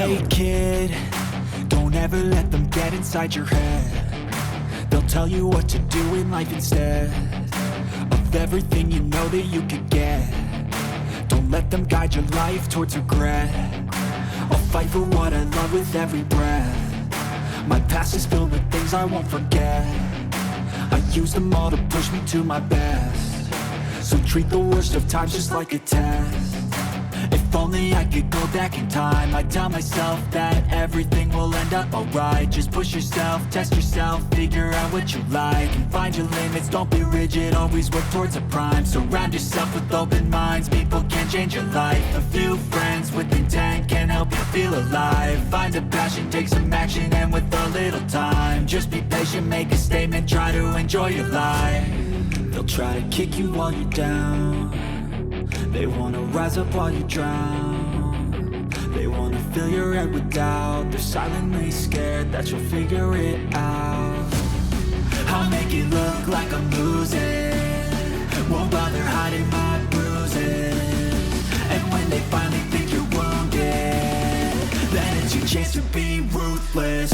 Hey kid, don't ever let them get inside your head. They'll tell you what to do in life instead of everything you know that you could get. Don't let them guide your life towards regret. I'll fight for what I love with every breath. My past is filled with things I won't forget. I use them all to push me to my best. So treat the worst of times just like a test. If only I could go back in time, I'd tell myself that everything will end up alright. Just push yourself, test yourself, figure out what you like, and find your limits, don't be rigid, always work towards a prime. Surround yourself with open minds, people can change your life. A few friends with intent can help you feel alive. Find a passion, take some action, and with a little time, just be patient, make a statement, try to enjoy your life. They'll try to kick you while you're down. They wanna rise up while you drown. They wanna fill your head with doubt. They're silently scared that you'll figure it out. I'll make it look like I'm losing, won't bother hiding my bruises. And when they finally think you're wounded, then it's your chance to be ruthless.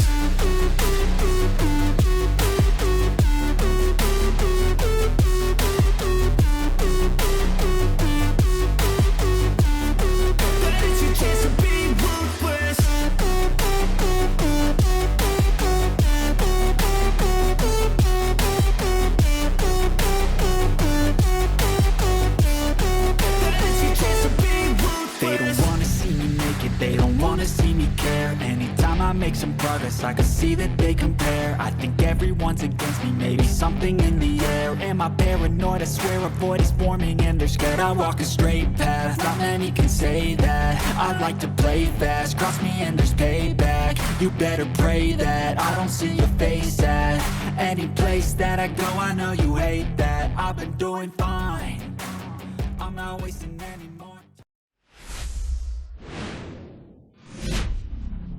Make some progress, I can see that they compare. I think everyone's against me, maybe something in the air. Am I paranoid? I swear a void is forming and they're scared. I walk a straight path, not many can say that. I like to play fast, cross me and there's payback. You better pray that I don't see your face at any place that I go. I know you hate that. I've been doing fine, I'm not wasting any more.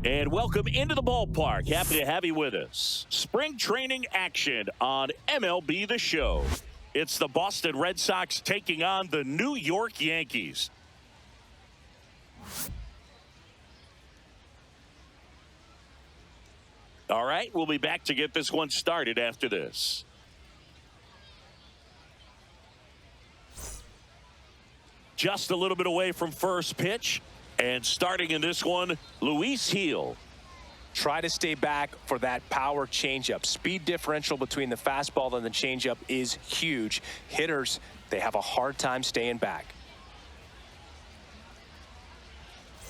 And welcome into the ballpark. Happy to have you with us. Spring training action on MLB The Show. It's the Boston Red Sox taking on the New York Yankees. All right, we'll be back to get this one started after this. Just a little bit away from first pitch. And starting in this one, Luis Gil. Try to stay back for that power changeup. Speed differential between the fastball and the changeup is huge. Hitters, they have a hard time staying back.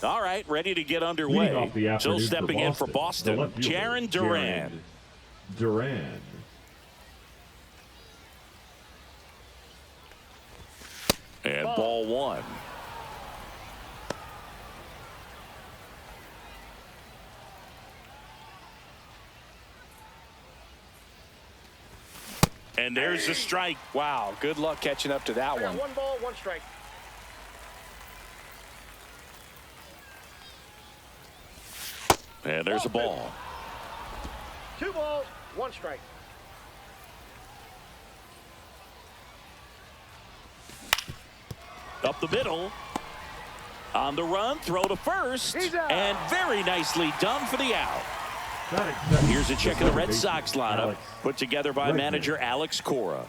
All right, ready to get underway. So stepping in for Boston, Jarren Duran. And ball one. And there's a strike. Wow, good luck catching up to that one. One ball, one strike. And there's a ball. 2 balls, 1 strike. Up the middle. On the run, throw to first. And very nicely done for the out. Here's a check of the Red Sox lineup put together by manager Alex Cora.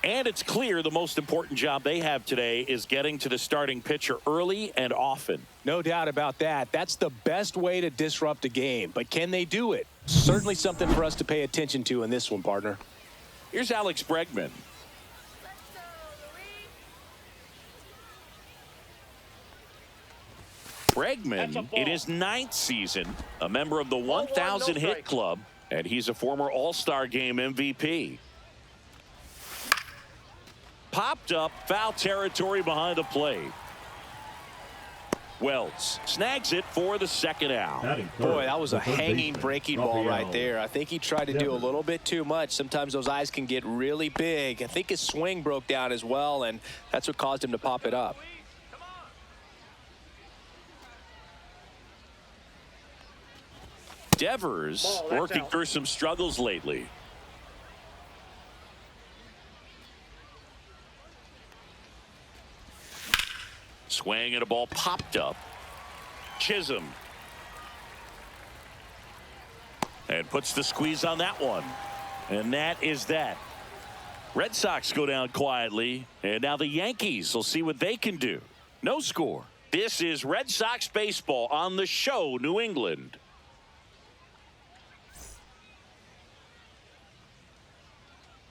And it's clear the most important job they have today is getting to the starting pitcher early and often. No doubt about that. That's the best way to disrupt a game. But can they do it? Certainly something for us to pay attention to in this one, partner. Here's Alex Bregman. Bregman in his 9th season, a member of the 1,000 hit club, and he's a former All-Star Game MVP. Popped up, foul territory behind the plate. Wells snags it for the second out. Boy, that was a hanging breaking ball right there. I think he tried to do a little bit too much. Sometimes those eyes can get really big. I think his swing broke down as well, and that's what caused him to pop it up. Devers working through some struggles lately. Swing and a ball popped up. Chisholm And puts the squeeze on that one. And that is that. Red Sox go down quietly. And now the Yankees will see what they can do. No score. This is Red Sox baseball on the show, New England.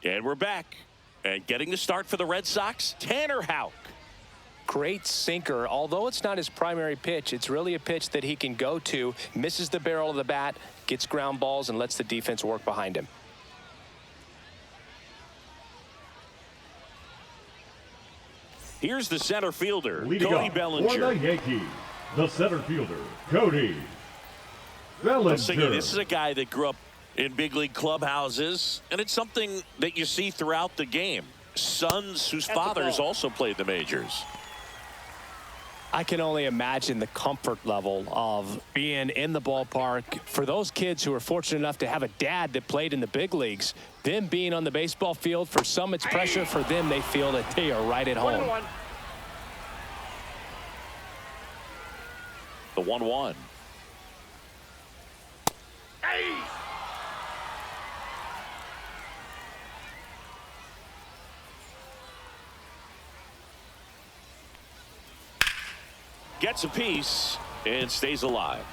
And we're back. And getting the start for the Red Sox, Tanner Houck. Great sinker. Although it's not his primary pitch, it's really a pitch that he can go to. Misses the barrel of the bat, gets ground balls, and lets the defense work behind him. Here's the center fielder, Leading Cody up Bellinger. for the Yankees, the center fielder, Cody Bellinger. This is a guy that grew up in big league clubhouses, and it's something that you see throughout the game. Sons whose fathers also played the majors. I can only imagine the comfort level of being in the ballpark. For those kids who are fortunate enough to have a dad that played in the big leagues, them being on the baseball field, for some it's pressure. For them, they feel that they are right at home. 1-1. The 1-1. Gets a piece and stays alive.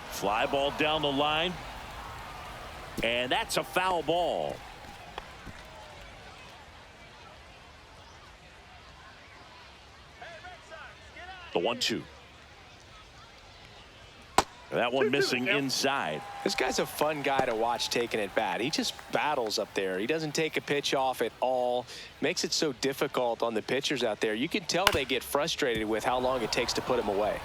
Fly ball down the line. And that's a foul ball. The 1-2. That one missing inside. This guy's a fun guy to watch taking at bat. He just battles up there. He doesn't take a pitch off at all. Makes it so difficult on the pitchers out there. You can tell they get frustrated with how long it takes to put him away.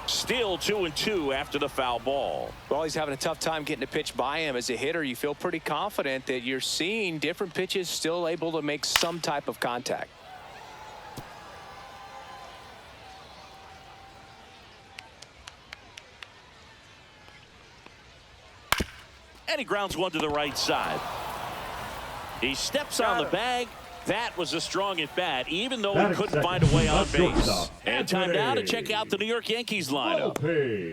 Still 2-2 after the foul ball. Well, he's having a tough time getting a pitch by him. As a hitter, you feel pretty confident that you're seeing different pitches still able to make some type of contact. And he grounds one to the right side. He steps on the bag. That was a strong at bat, even though he couldn't find a way on base. And time now to check out the New York Yankees lineup.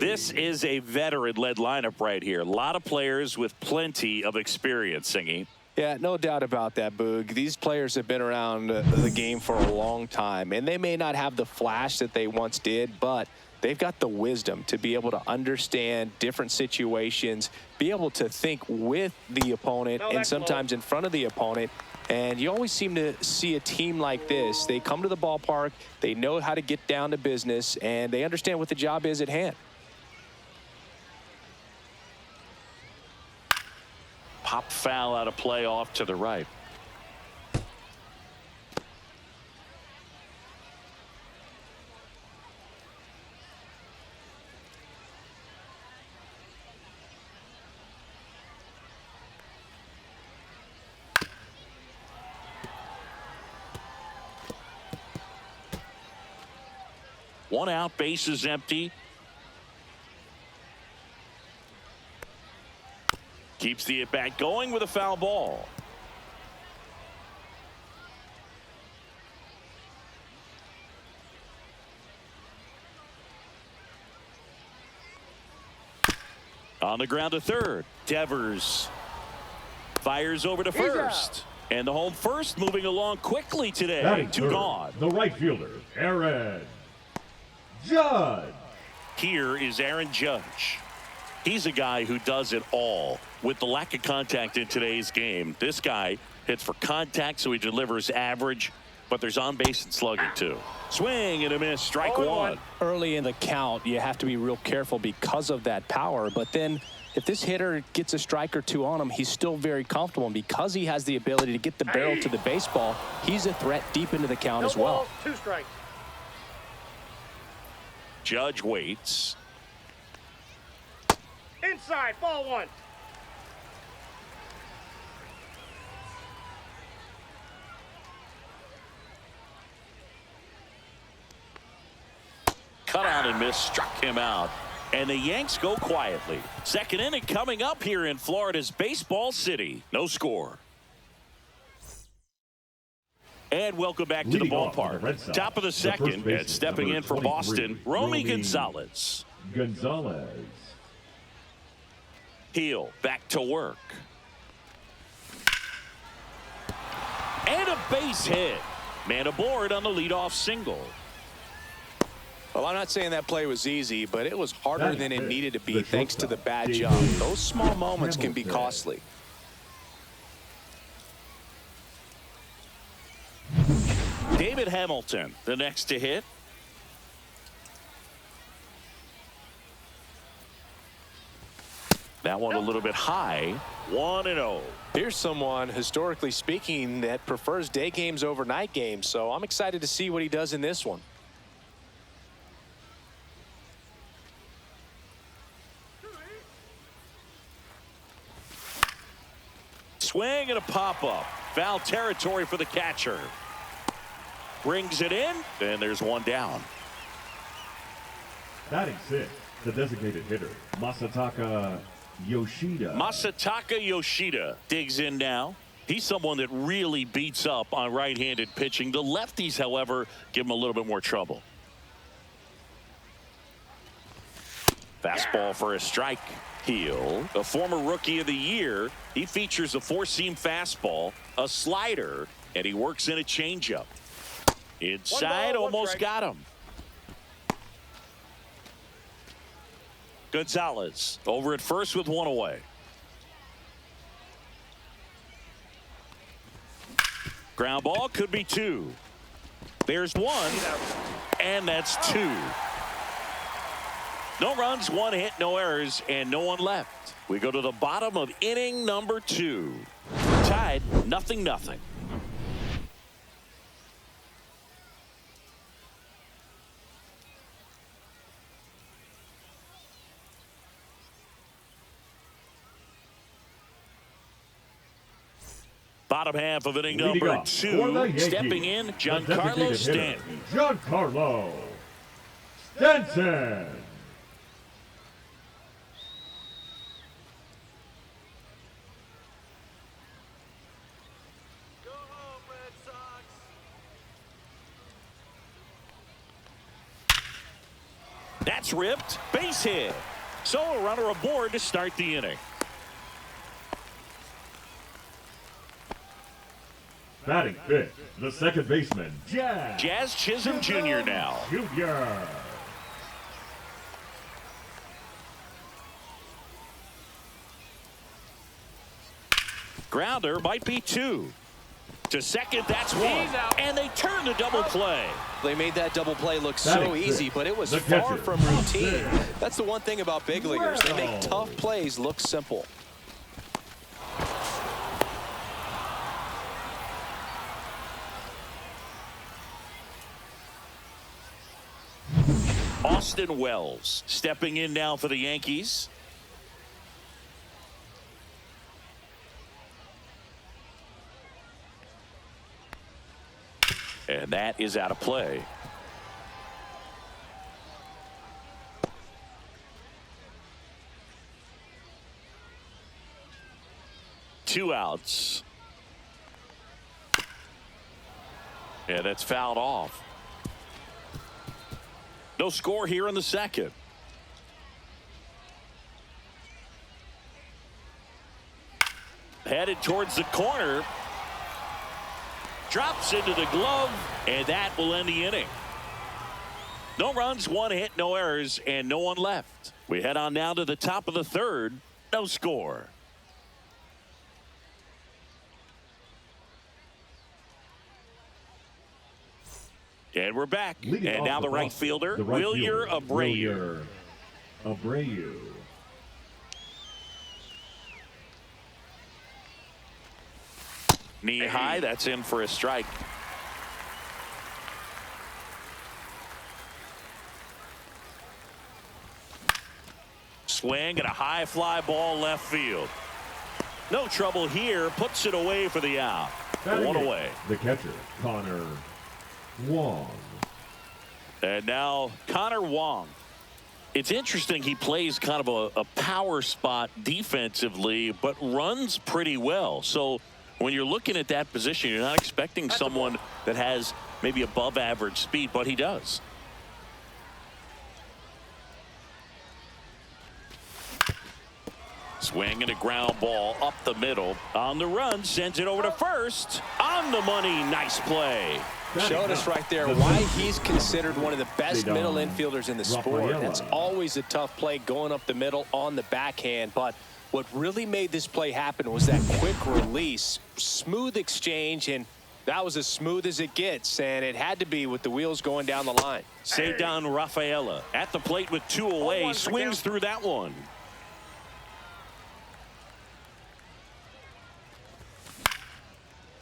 This is a veteran-led lineup right here. A lot of players with plenty of experience, Singy. Yeah, no doubt about that, Boog. These players have been around the game for a long time, and they may not have the flash that they once did, but they've got the wisdom to be able to understand different situations, be able to think with the opponent and sometimes in front of the opponent. And you always seem to see a team like this. They come to the ballpark, they know how to get down to business, and they understand what the job is at hand. Pop foul out of play off to the right. One out, base is empty. Keeps the at-bat going with a foul ball. On the ground to third. Devers fires over to first. And the home first moving along quickly today. Two gone. The right fielder, Aaron Judge. Here is Aaron Judge. He's a guy who does it all. With the lack of contact in today's game, this guy hits for contact, so he delivers average, but there's on base and slugging too. Swing and a miss, strike one. Early in the count, you have to be real careful because of that power, but then if this hitter gets a strike or two on him, he's still very comfortable, and because he has the ability to get the barrel to the baseball, he's a threat deep into the count as well. 2 strikes. Judge waits. Inside, ball 1. Cut out and miss, struck him out. And the Yanks go quietly. Second inning coming up here in Florida's Baseball City. No score. And welcome back to the ballpark. Top of the second, and stepping in for Boston, Romy Gonzalez. Heel back to work. And a base hit. Man aboard on the leadoff single. Well, I'm not saying that play was easy, but it was harder than it needed to be thanks to the bad jump. Those small moments can be costly. David Hamilton, the next to hit. That one a little bit high. 1-0. Here's someone, historically speaking, that prefers day games over night games, so I'm excited to see what he does in this one. Swing and a pop-up. Foul territory for the catcher. Brings it in, and there's one down. Batting sixth, the designated hitter, Masataka Yoshida. Masataka Yoshida digs in now. He's someone that really beats up on right-handed pitching. The lefties, however, give him a little bit more trouble. Fastball for a strike. Heel, a former rookie of the year. He features a four-seam fastball, a slider, and he works in a changeup. Inside, almost got him. Gonzalez over at first with one away. Ground ball, could be two. There's one, and that's two. No runs, one hit, no errors, and no one left. We go to the bottom of inning number 2. Tied 0-0. Bottom half of inning number 2. Stepping in, Giancarlo Stanton. Giancarlo Stanton. That's ripped. Base hit. So a runner aboard to start the inning. Batting fifth, the second baseman, Jazz Chisholm Jr. now. Jr. Grounder might be 2. To second, that's 1. And they turn the double play. They made that double play look so easy, but it was far from routine. That's the one thing about big leaguers. They make tough plays look simple. Austin Wells stepping in now for the Yankees. And that is out of play. Two outs. And that's fouled off. No score here in the second. Headed towards the corner. Drops into the glove, and that will end the inning. No runs, one hit, no errors, and no one left. We head on now to the top of the third. No score. And we're back. And now the right fielder, Wilyer Abreu. Knee high, that's in for a strike. Swing and a high fly ball left field. No trouble here, puts it away for the out. One away. The catcher, Connor Wong. And now Connor Wong. It's interesting he plays kind of a power spot defensively, but runs pretty well. So when you're looking at that position, you're not expecting someone that has maybe above average speed, but he does. Swing and a ground ball up the middle. On the run, sends it over to first. On the money, nice play. Showed us right there why he's considered one of the best middle infielders in the sport. That's always a tough play going up the middle on the backhand. But what really made this play happen was that quick release, smooth exchange, and that was as smooth as it gets. And it had to be with the wheels going down the line. Cedar Rafaela at the plate with 2 away. Swings through that one.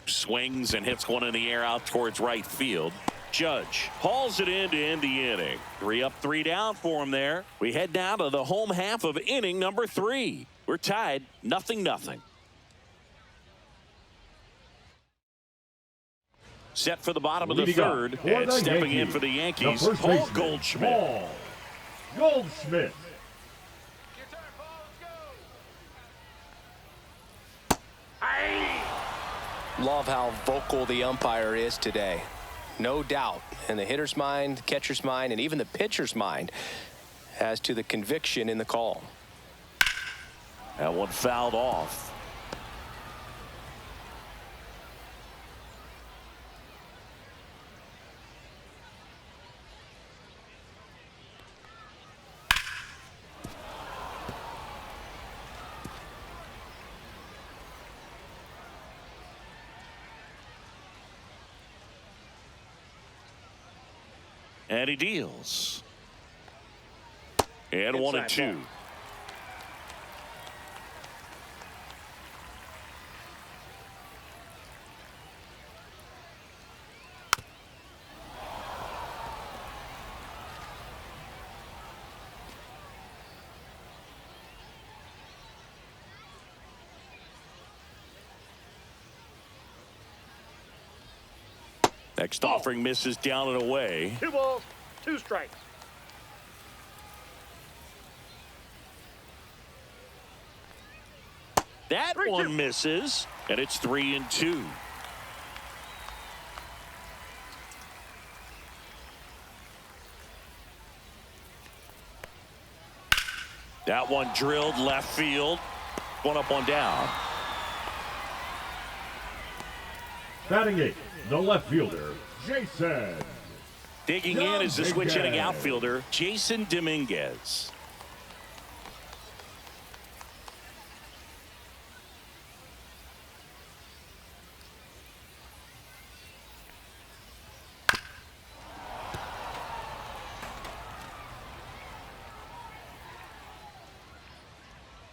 Swings and hits one in the air out towards right field. Judge hauls it in to end the inning. 3 up, 3 down for him there. We head down to the home half of inning number 3. We're tied 0-0. Set for the bottom of the third, and stepping in for the Yankees, Paul Goldschmidt. Goldschmidt. Love how vocal the umpire is today. No doubt in the hitter's mind, catcher's mind, and even the pitcher's mind as to the conviction in the call. That one fouled off. And he deals. And 1-2. Next offering misses down and away. 2 balls, 2 strikes. That one misses, and it's 3-2. That one drilled left field. 1 up, 1 down. Batting 8th, the left fielder, Jason. Digging in is the switch hitting outfielder, Jason Dominguez.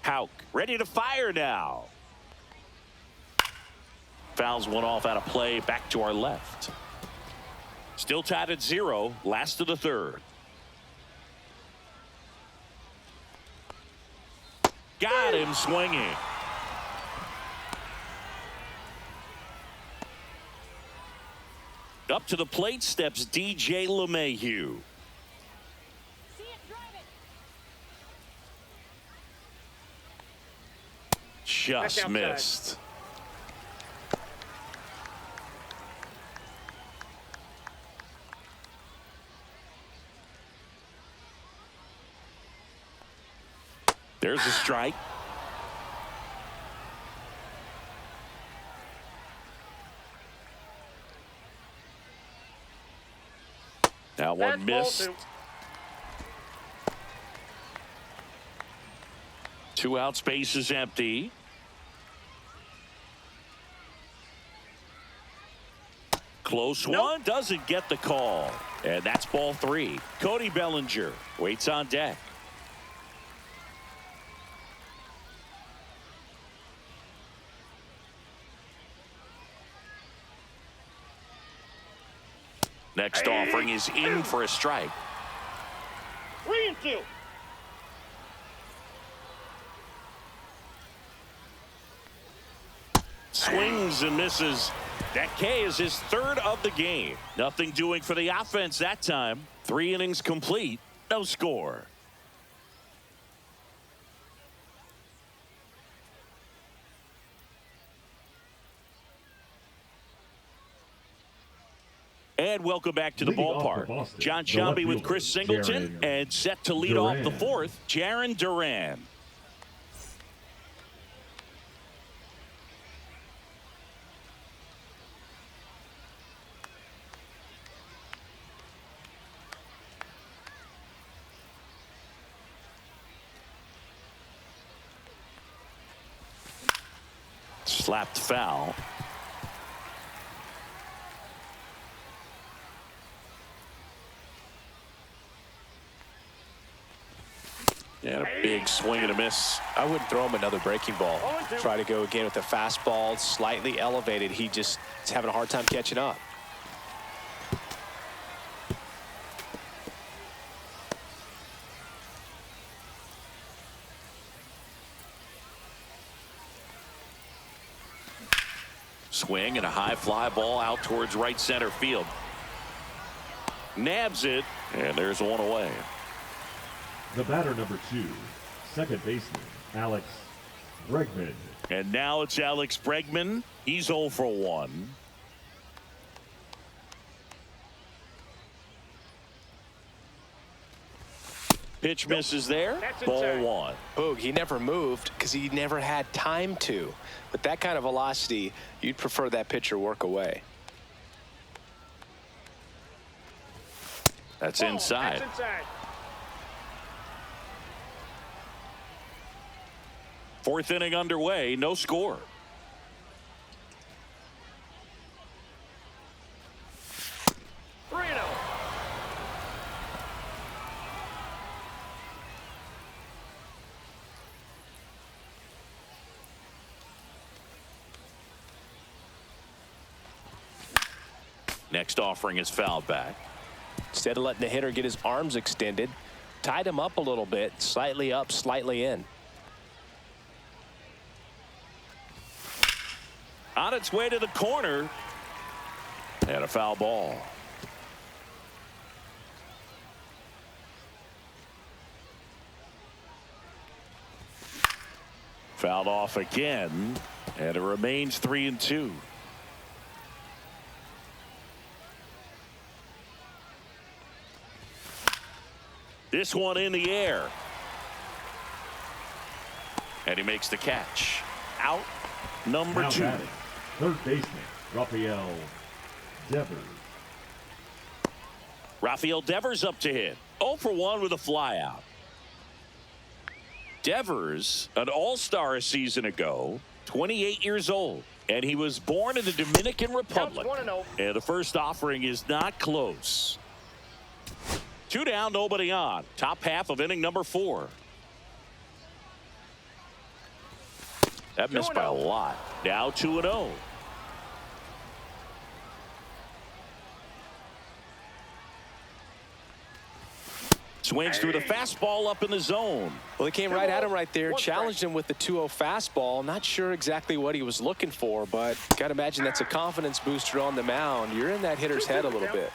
Houck ready to fire now. Fouls one off out of play, back to our left. Still tied at 0, last of the third. Got him swinging. Up to the plate steps DJ LeMahieu. Just missed. There's a strike. That one missed. 2 out, space is empty. Close one, doesn't get the call. And that's ball 3. Cody Bellinger waits on deck. Next offering is in for a strike. 3-2. Swings and misses. That K is his 3rd of the game. Nothing doing for the offense that time. 3 innings complete. No score. And welcome back to the Leading off ballpark. for Boston, John the left Sciambi with fielder, Chris Singleton, Jarren and set to lead off the Duran. fourth, Jarren Duran. Slapped foul. And a big swing and a miss. I wouldn't throw him another breaking ball. Try to go again with a fastball, slightly elevated. He just is having a hard time catching up. Swing and a high fly ball out towards right center field. Nabs it, and there's one away. The batter number 2, second baseman, Alex Bregman. And now it's Alex Bregman. He's 0 for 1. Pitch misses there. Ball 1. Boog, he never moved because he never had time to. With that kind of velocity, you'd prefer that pitcher work away. That's inside. That's inside. Fourth inning underway, no score. Reno. Next offering is fouled back. Instead of letting the hitter get his arms extended, tied him up a little bit, slightly up, slightly in. On its way to the corner. And a foul ball. Fouled off again. And it remains 3-2. This one in the air. And he makes the catch. Out number Now 2. batting, third baseman, Rafael Devers. Rafael Devers up to hit. 0 for 1 with a flyout. Devers, an all-star a season ago, 28 years old, and he was born in the Dominican Republic. Counts 1-0. And the first offering is not close. 2 down, nobody on. Top half of inning number 4. That missed by a lot. Now 2-0. Swings through the fastball up in the zone. Well, he came right at him right there, challenged him with the 2-0 fastball. Not sure exactly what he was looking for, but got to imagine that's a confidence booster on the mound. You're in that hitter's head a little bit.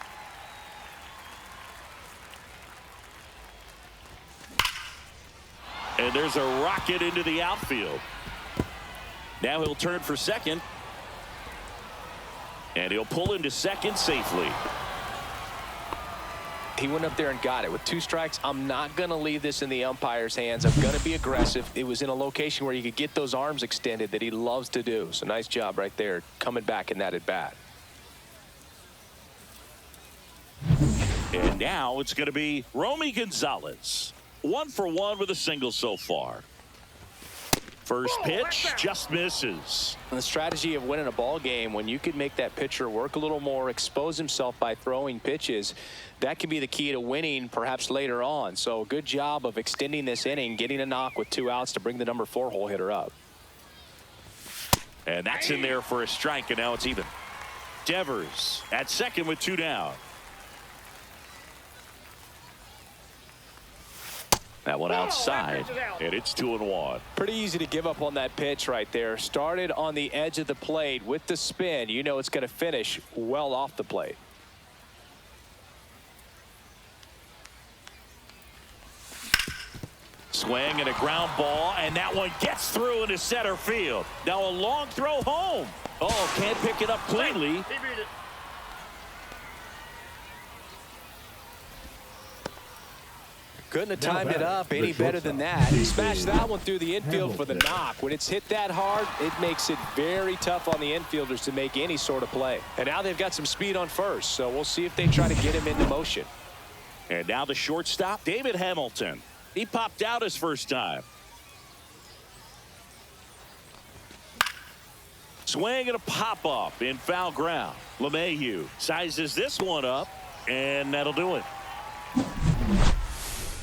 And there's a rocket into the outfield. Now he'll turn for second. And he'll pull into second safely. He went up there and got it. With 2 strikes, I'm not going to leave this in the umpire's hands. I'm going to be aggressive. It was in a location where you could get those arms extended that he loves to do. So nice job right there, coming back in that at bat. And now it's going to be Romy Gonzalez. 1 for 1 with a single so far. First pitch just misses. And the strategy of winning a ball game, when you could make that pitcher work a little more, expose himself by throwing pitches, that can be the key to winning perhaps later on. So good job of extending this inning, getting a knock with 2 outs to bring the number 4 hole hitter up. And that's in there for a strike, and now it's even. Devers at second with 2 down. That one outside, and it's 2-1. Pretty easy to give up on that pitch right there. Started on the edge of the plate with the spin. You know it's going to finish well off the plate. Swing and a ground ball, and that one gets through into center field. Now a long throw home. Oh, can't pick it up cleanly. He beat it. Couldn't have timed it up any better than that. He smashed that one through the infield for the knock. When it's hit that hard, it makes it very tough on the infielders to make any sort of play. And now they've got some speed on first, so we'll see if they try to get him into motion. And now the shortstop, David Hamilton. He popped out his first time. Swing and a pop-up in foul ground. LeMahieu sizes this one up, and that'll do it.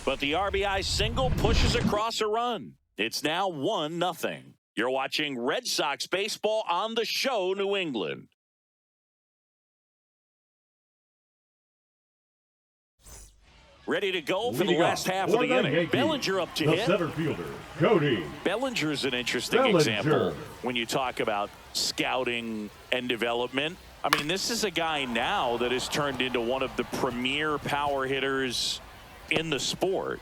But the RBI single pushes across a run. It's now 1-0. You're watching Red Sox baseball on the show, New England. Ready to go for the last half of the inning. Yankees, Bellinger up to the hit. center fielder, Cody. Bellinger's an interesting example when you talk about scouting and development. I mean, this is a guy now that has turned into one of the premier power hitters in the sport.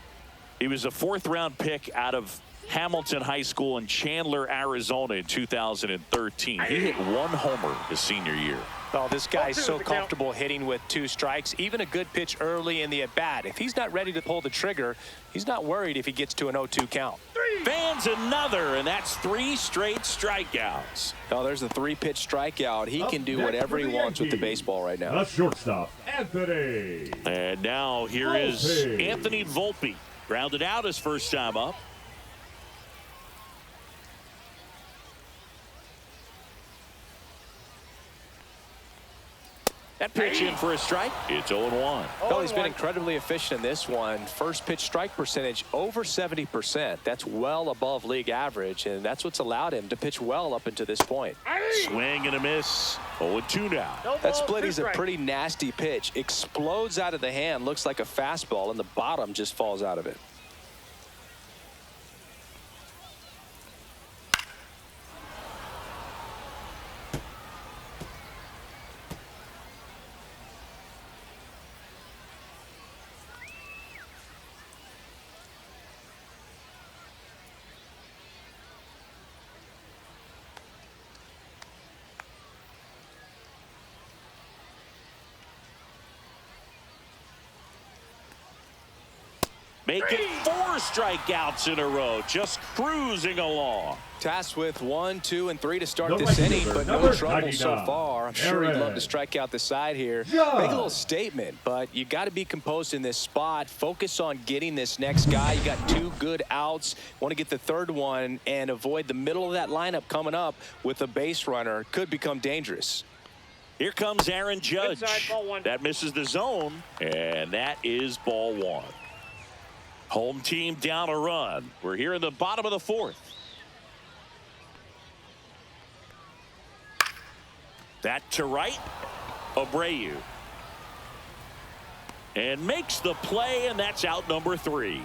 He was a 4th-round pick out of Hamilton High School in Chandler, Arizona in 2013. He hit 1 homer his senior year. Oh, this guy's so comfortable hitting with 2 strikes. Even a good pitch early in the at-bat. If he's not ready to pull the trigger, he's not worried if he gets to an 0-2 count. Fans another, and that's 3 straight strikeouts. Oh, there's a 3-pitch strikeout. He can do whatever he wants with the baseball right now. The shortstop, Anthony. And now here is Anthony Volpe. Grounded out his first time up. That pitch in for a strike. It's 0-1. Well, he's been incredibly efficient in this one. First pitch strike percentage over 70%. That's well above league average, and that's what's allowed him to pitch well up until this point. Swing and a miss. 0-2 now. That split is a pretty nasty pitch. Explodes out of the hand. Looks like a fastball, and the bottom just falls out of it. Making 4 strikeouts in a row, just cruising along. Tasked with 1, 2, and 3 to start this inning, but no trouble so far. I'm sure he'd love to strike out the side here. Make a little statement, but you got to be composed in this spot. Focus on getting this next guy. You got 2 good outs. Want to get the 3rd one and avoid the middle of that lineup coming up with a base runner. Could become dangerous. Here comes Aaron Judge. That misses the zone, and that is ball 1. Home team down a run. We're here in the bottom of the 4th. That to right. Abreu. And makes the play, and that's out number 3.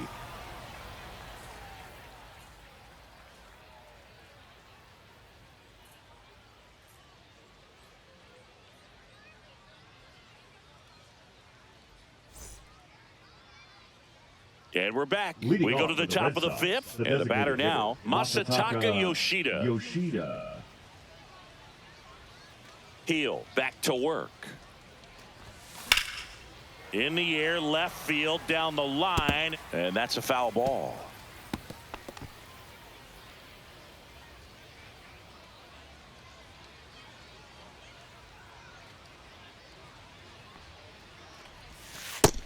And we're back. We go to the top of the 5th, and the batter now, Masataka Yoshida. Heel back to work. In the air, left field, down the line, and that's a foul ball.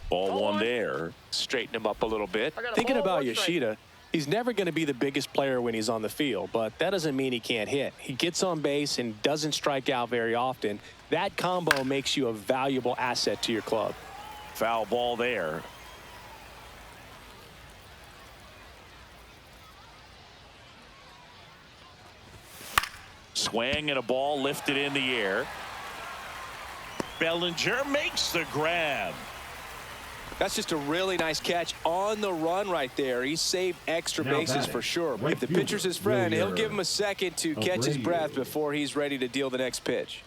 Ball 1 there. Straighten him up a little bit. Thinking about Yoshida, he's never going to be the biggest player when he's on the field, but that doesn't mean he can't hit. He gets on base and doesn't strike out very often. That combo makes you a valuable asset to your club. Foul ball there. Swing and a ball lifted in the air. Bellinger makes the grab. That's just a really nice catch on the run right there. He saved extra bases for sure. If the pitcher's his friend, he'll give him a second to catch his breath before he's ready to deal the next pitch.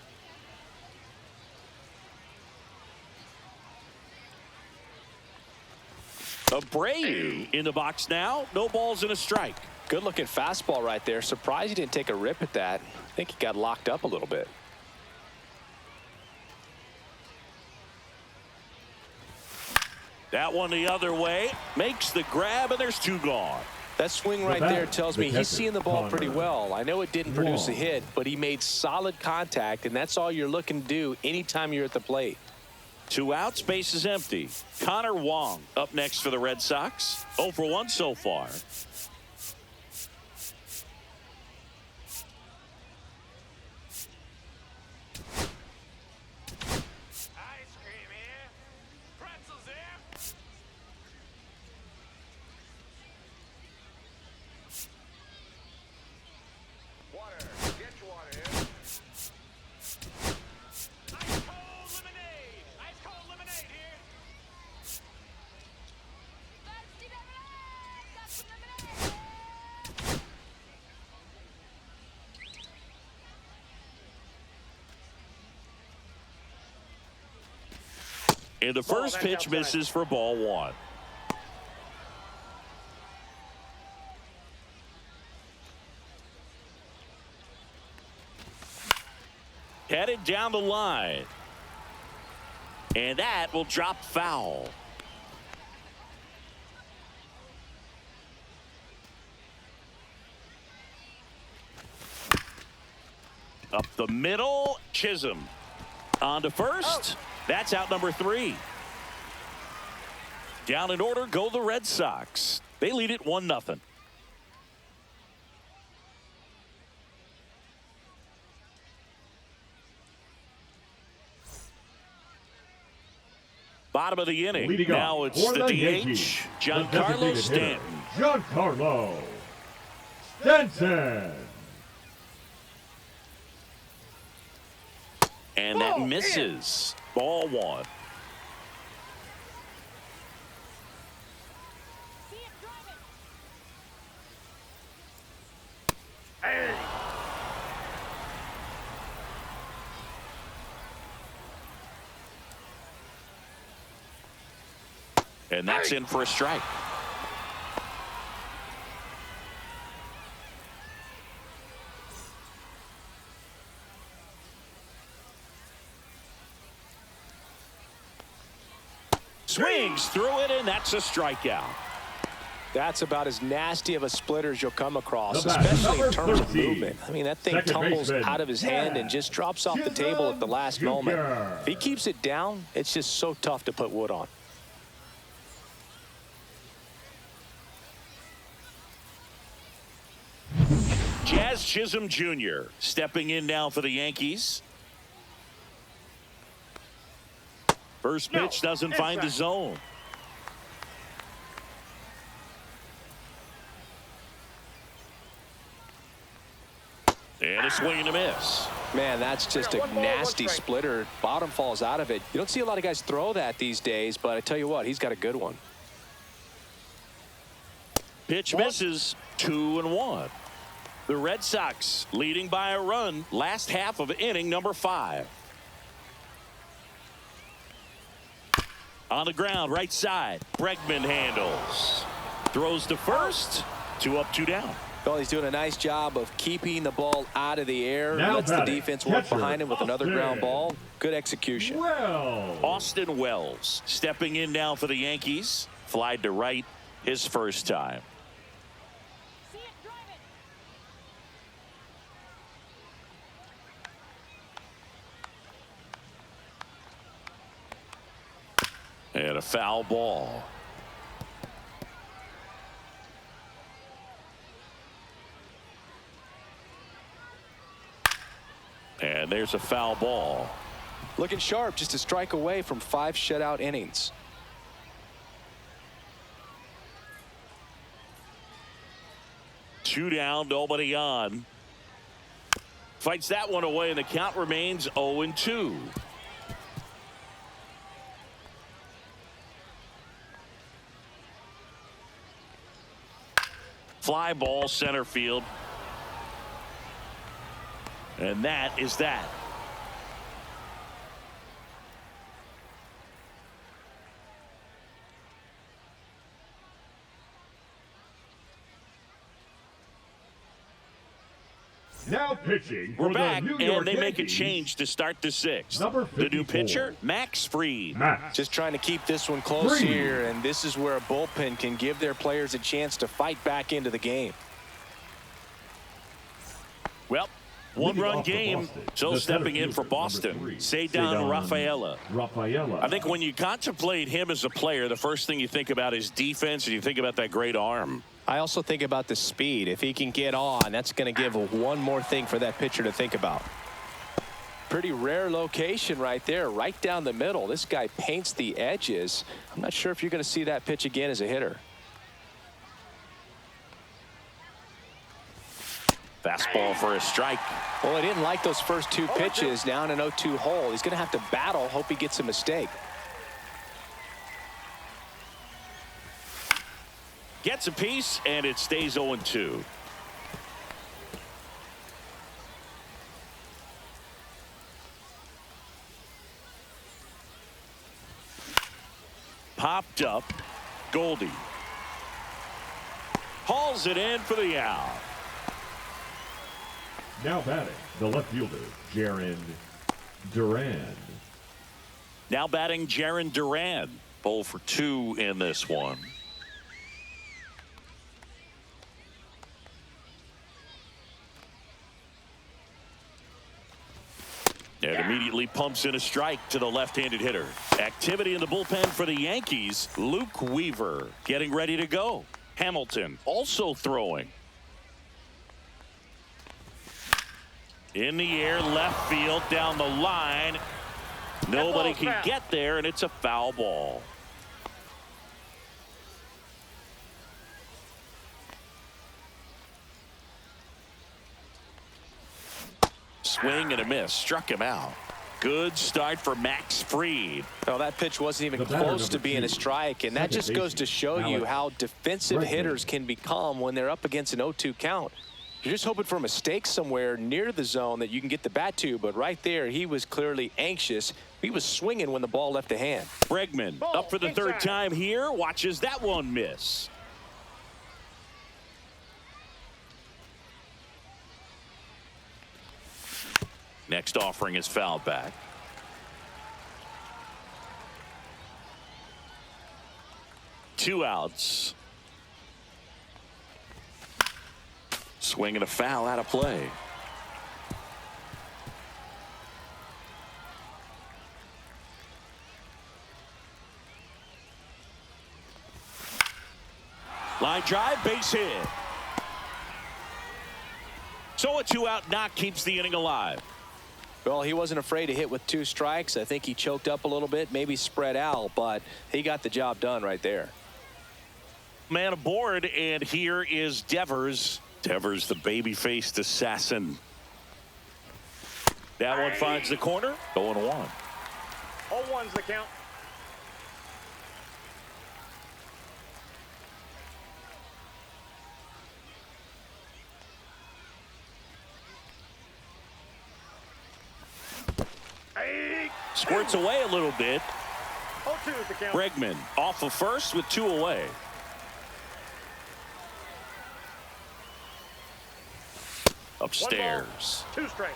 Abreu in the box now. No balls and a strike. Good looking fastball right there. Surprised he didn't take a rip at that. I think he got locked up a little bit. That one the other way. Makes the grab, and there's 2 gone. That swing right there tells me he's seeing the ball pretty well. I know it didn't produce a hit, but he made solid contact, and that's all you're looking to do anytime you're at the plate. 2 outs, base is empty. Connor Wong up next for the Red Sox. 0 for 1 so far. And the first pitch misses for ball 1. Headed down the line. And that will drop foul. Up the middle, Chisholm. On to first. That's out number 3. Down in order go the Red Sox. They lead it 1-0. Bottom of the inning. Leading now it's the DH, Yankees, Giancarlo Stanton. Giancarlo Stanton. And that misses. Ball 1. And that's in for a strike. Swings through it, and that's a strikeout. That's about as nasty of a splitter as you'll come across, especially in terms of movement. I mean, that thing tumbles out of his hand and just drops off the table at the last moment. If he keeps it down, it's just so tough to put wood on. Jazz Chisholm Jr. stepping in now for the Yankees. First pitch doesn't find the zone. And a swing and a miss. Man, that's just a nasty splitter. Bottom falls out of it. You don't see a lot of guys throw that these days, but I tell you what, he's got a good one. Pitch misses. 2-1. The Red Sox leading by a run. Last half of inning number 5. On the ground, right side. Bregman handles. Throws to first. 2 up, 2 down. Well, he's doing a nice job of keeping the ball out of the air. Now Lets the defense work behind him with another ground ball. Good execution. Austin Wells stepping in now for the Yankees. Flied to right his first time. And a foul ball. And there's a foul ball. Looking sharp, just a strike away from 5 shutout innings. Two down, nobody on. Fights that one away, and the count remains 0-2. Fly ball center field. And that is that. Now pitching We're for back, the New York and they make a Yankees, change to start the sixth. Number The new 54. pitcher, Max Fried. Max. Just trying to keep this one close Fried. here, and this is where a bullpen can give their players a chance to fight back into the game. Well, Leading one-run off for game, Boston, so the stepping center in for fielder, number Boston, 3, Cedar Rafaela. Rafaela. I think when you contemplate him as a player, the first thing you think about is defense, and you think about that great arm. I also think about the speed. If he can get on, that's going to give one more thing for that pitcher to think about. Pretty rare location right there, right down the middle. This guy paints the edges. I'm not sure if you're going to see that pitch again as a hitter. Fastball for a strike. Well, I didn't like those first two pitches down an 0-2 hole. He's going to have to battle, hope he gets a mistake. Gets a piece, and it stays 0-2. Popped up. Goldie. Hauls it in for the out. Now batting, the left fielder, Jaron Duran. Now batting Jaron Duran. 0 for 2 in this one. And immediately pumps in a strike to the left-handed hitter. Activity in the bullpen for the Yankees. Luke Weaver getting ready to go. Hamilton also throwing. In the air, left field, down the line. Nobody can get there, and it's a foul ball. Swing and a miss. Struck him out. Good start for Max Fried. Well, that pitch wasn't even close to being a strike, and that just goes to show you how defensive hitters can become when they're up against an 0-2 count. You're just hoping for a mistake somewhere near the zone that you can get the bat to, but right there, he was clearly anxious. He was swinging when the ball left the hand. Bregman up for the third time here. Watches that one miss. Next offering is fouled back. Two outs. Swing and a foul out of play. Line drive, base hit. So a 2-out knock keeps the inning alive. Well, he wasn't afraid to hit with 2 strikes. I think he choked up a little bit, maybe spread out, but he got the job done right there. Man aboard, and here is Devers. Devers, the baby-faced assassin. That one finds the corner. 0-1. 0-1's the count. Squirts away a little bit. 0-2's the count. Bregman off of first with 2 away. Upstairs. 2 strikes.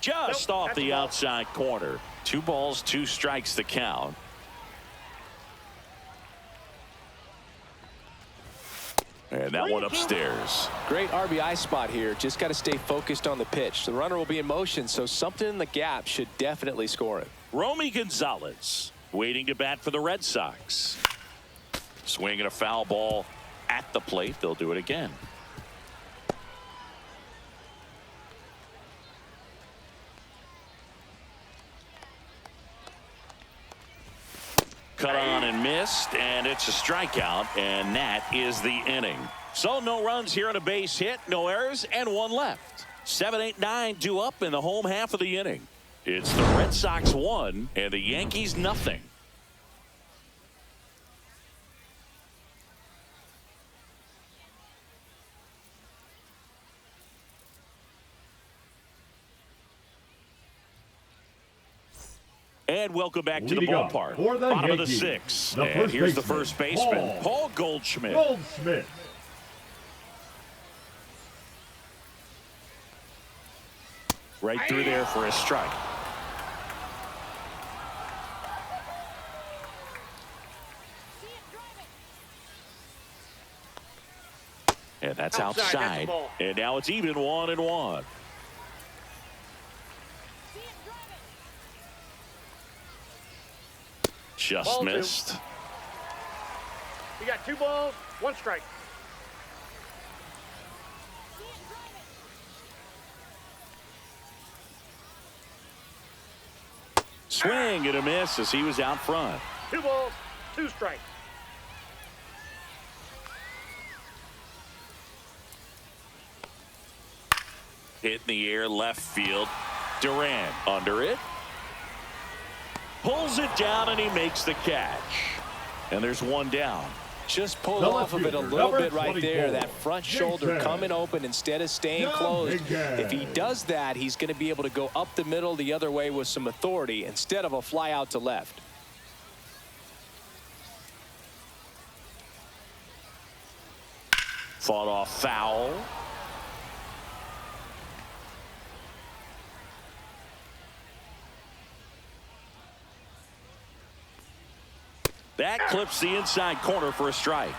Just off the outside corner. 2 balls, 2 strikes the count. And that one upstairs. Great RBI spot here. Just got to stay focused on the pitch. The runner will be in motion, so something in the gap should definitely score it. Romy Gonzalez waiting to bat for the Red Sox. Swing and a foul ball at the plate. They'll do it again. Cut on and missed, and it's a strikeout, and that is the inning. So no runs here on a base hit, no errors, and 1 left. 7, 8, 9 due up in the home half of the inning. It's the Red Sox 1 and the Yankees nothing. And welcome back to the Leading off ballpark. for the Bottom of the Yankees, sixth. the And first here's the baseman, first baseman, Paul Goldschmidt. Goldschmidt. Right through there for a strike. And that's outside. That's and now it's even 1-1. Just Ball two. missed. You got 2 balls, 1 strike. Swing and a miss as he was out front. 2 balls, 2 strikes. Hit in the air, left field. Durant under it. Pulls it down and he makes the catch. And there's 1 down. Just pulled The off of it a left little fielder, bit right number there. 24, That front shoulder Yankees. coming open instead of staying closed. If he does that, he's going to be able to go up the middle the other way with some authority instead of a fly out to left. Fought off foul. That clips the inside corner for a strike.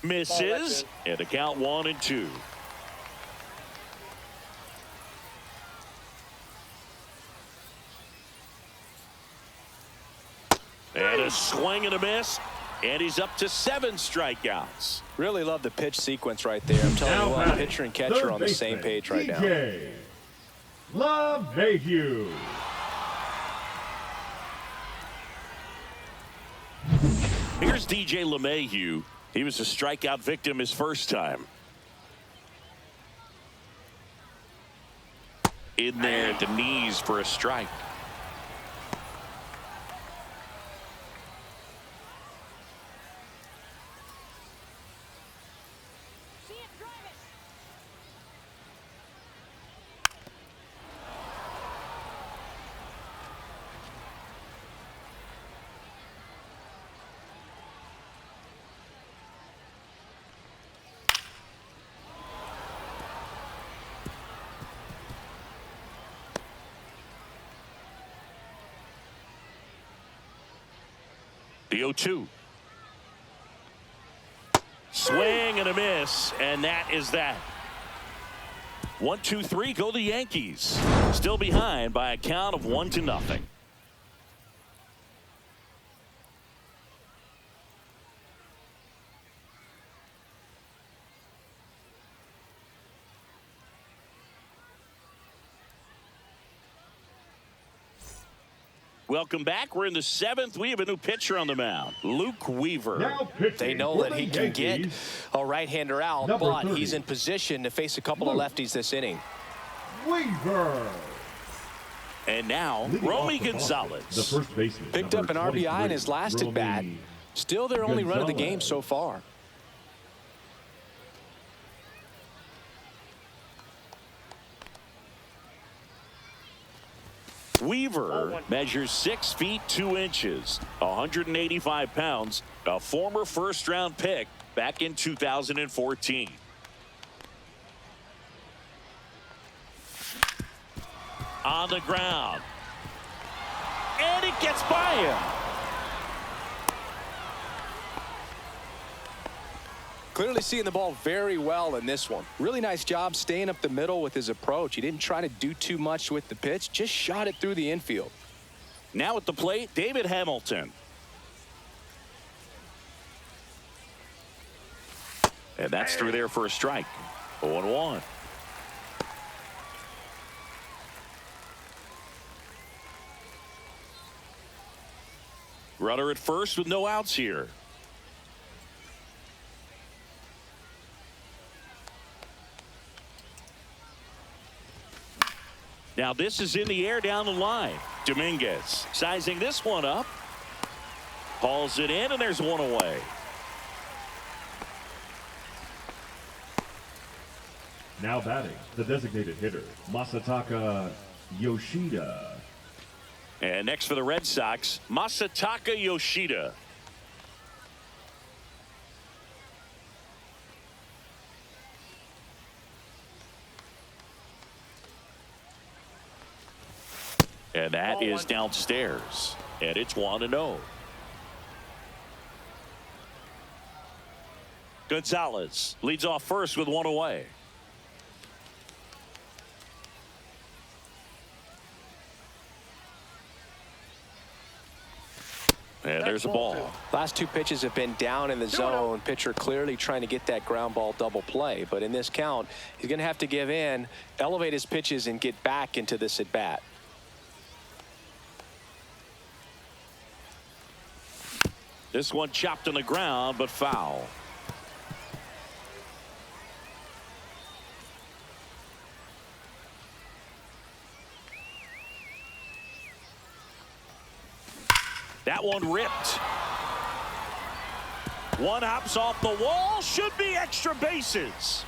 Misses, and the count 1-2. And a swing and a miss, and he's up to 7 strikeouts. Really love the pitch sequence right there. I'm telling you what, pitcher and catcher on the same page right now. LeMahieu. Here's DJ LeMahieu. He was a strikeout victim his first time. In there at the knees for a strike. The 0-2. Swing and a miss, and that is that. 1-2-3 go the Yankees. Still behind by a count of 1-0. Welcome back. We're in the 7th. We have a new pitcher on the mound, Luke Weaver. Now pitching They know for that the he can get Yankees, a right-hander out, number but 30. he's in position to face a couple of lefties this inning. Weaver. And now, Leading Romy off the Gonzalez. box, the first baseman, Picked up number an RBI in 23, his last Romy at-bat. Still their only run of the game Gonzalez. so far. Weaver measures 6 feet 2 inches, 185 pounds, a former first-round pick back in 2014. On the ground. And it gets by him. Clearly seeing the ball very well in this one. Really nice job staying up the middle with his approach. He didn't try to do too much with the pitch, just shot it through the infield. Now at the plate, David Hamilton. And that's through there for a strike. 0-1. Runner at first with no outs here. Now this is in the air down the line. Dominguez sizing this one up. Hauls it in, and there's one away. Now batting, the designated hitter, Masataka Yoshida. And next for the Red Sox, Masataka Yoshida. And that is downstairs. And it's 1-0. Gonzalez leads off first with one away. And there's a ball. Last two pitches have been down in the zone. Pitcher clearly trying to get that ground ball double play. But in this count, he's going to have to give in, elevate his pitches, and get back into this at bat. This one chopped on the ground, but foul. That one ripped. One hops off the wall. Should be extra bases.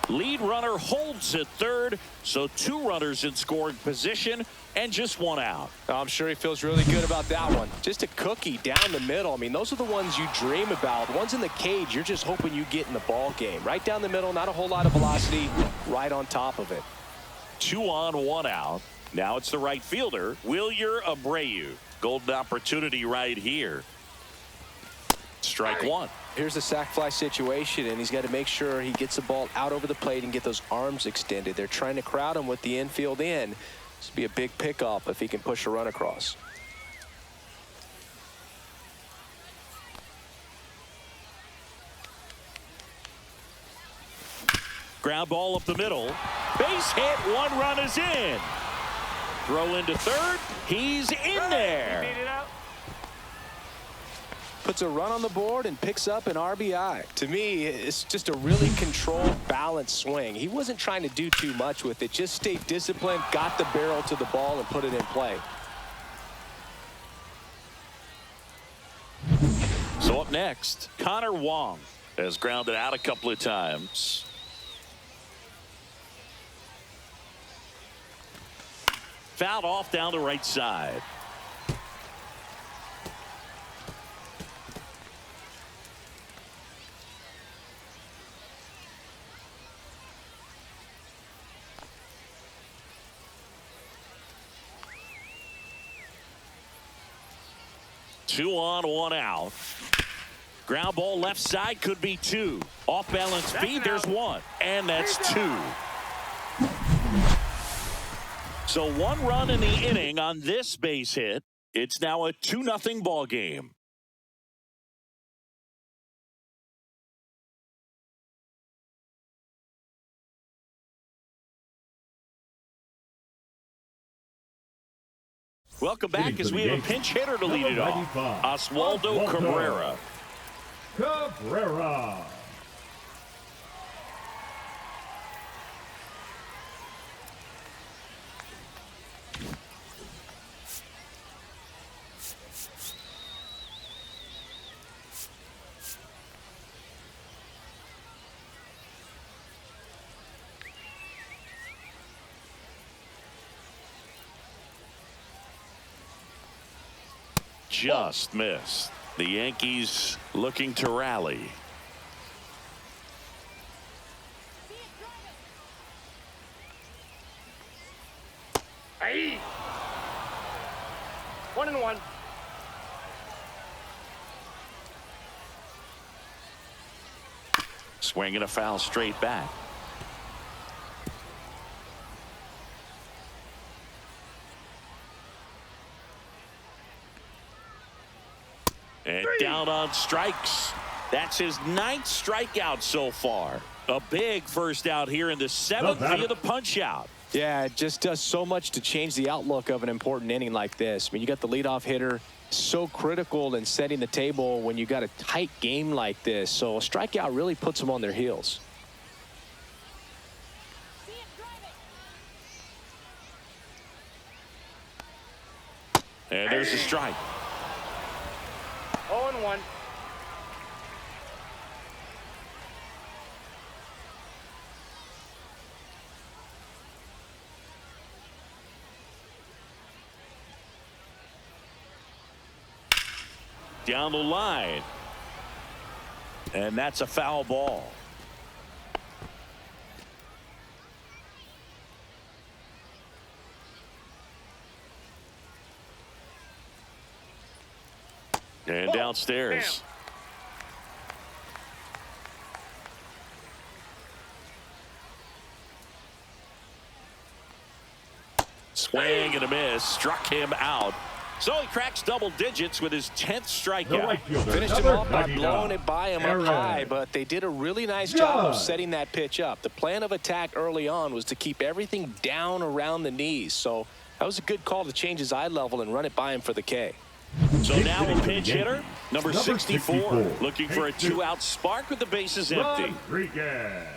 Lead runner holds at third, so two runners in scoring position and just one out. I'm sure he feels really good about that one. Just a cookie down the middle. I mean, those are the ones you dream about. The ones in the cage, you're just hoping you get in the ball game. Right down the middle, not a whole lot of velocity, right on top of it. 2 on, 1 out. Now it's the right fielder, Wilyer Abreu. Golden opportunity right here. Strike one. Here's the sac fly situation, and he's got to make sure he gets the ball out over the plate and get those arms extended. They're trying to crowd him with the infield in. This would be a big pickup if he can push a run across. Ground ball up the middle. Base hit. 1 run is in. Throw into third. He's in there. Puts a run on the board and picks up an RBI. To me, it's just a really controlled, balanced swing. He wasn't trying to do too much with it. Just stayed disciplined, got the barrel to the ball, and put it in play. So up next, Connor Wong has grounded out a couple of times. Fouled off down the right side. Two on, 1 out. Ground ball left side, could be 2. Off balance feed, there's 1. And that's 2. So 1 run in the inning on this base hit. It's now a 2-0 ball game. Welcome back as we have a pinch hitter to lead it off. Oswaldo Cabrera. Cabrera. Just missed. The Yankees looking to rally. Hey. 1-1. Swinging a foul straight back. And down on strikes. That's his 9th strikeout so far. A big first out here in the 7th via the punch out. Yeah, it just does so much to change the outlook of an important inning like this. I mean, you got the leadoff hitter, so critical in setting the table when you got a tight game like this. So a strikeout really puts them on their heels. And there's a strike. 0-1. Down the line. And that's a foul ball. And downstairs. Swing and a miss. Struck him out. So he cracks double digits with his 10th strikeout. Finished him off by blowing it by him up high, but they did a really nice job of setting that pitch up. The plan of attack early on was to keep everything down around the knees. So that was a good call to change his eye level and run it by him for the K. So now a pinch hitter, number 64, looking for a 2-out spark with the bases empty. Rodriguez.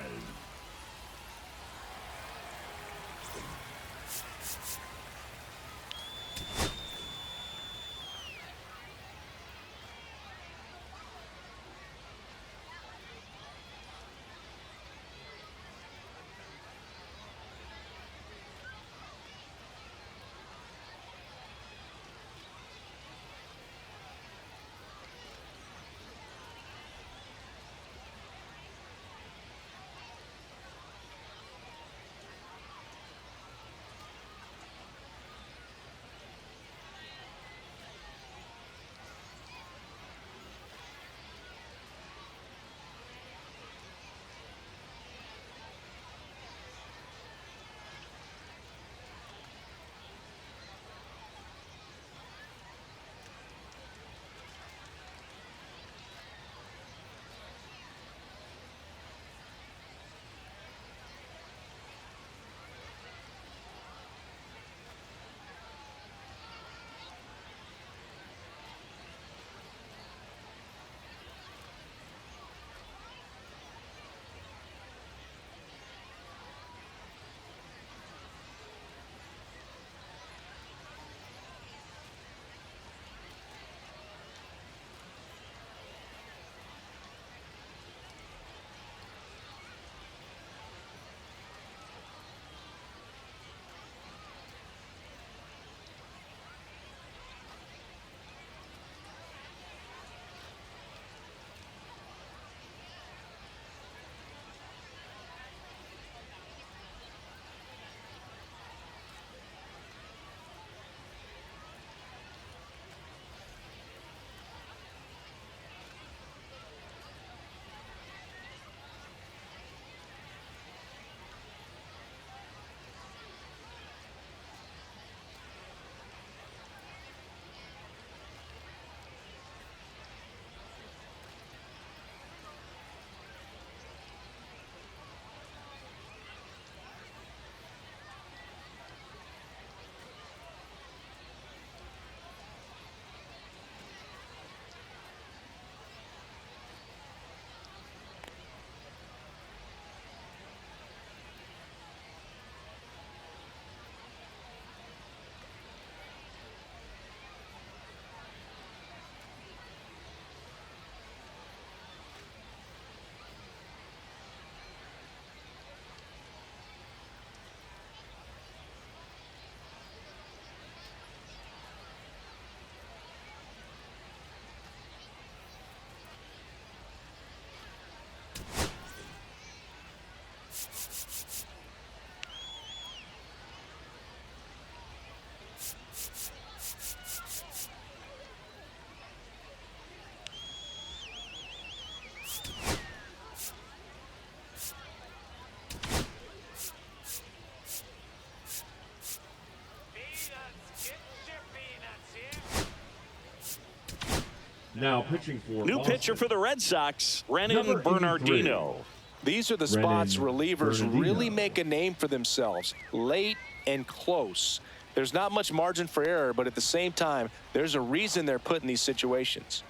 Now pitching for New Boston. pitcher for the Red Sox, Renan Number 83. Bernardino. These are the spots relievers really make a name for themselves, late and close. There's not much margin for error, but at the same time, there's a reason they're put in these situations.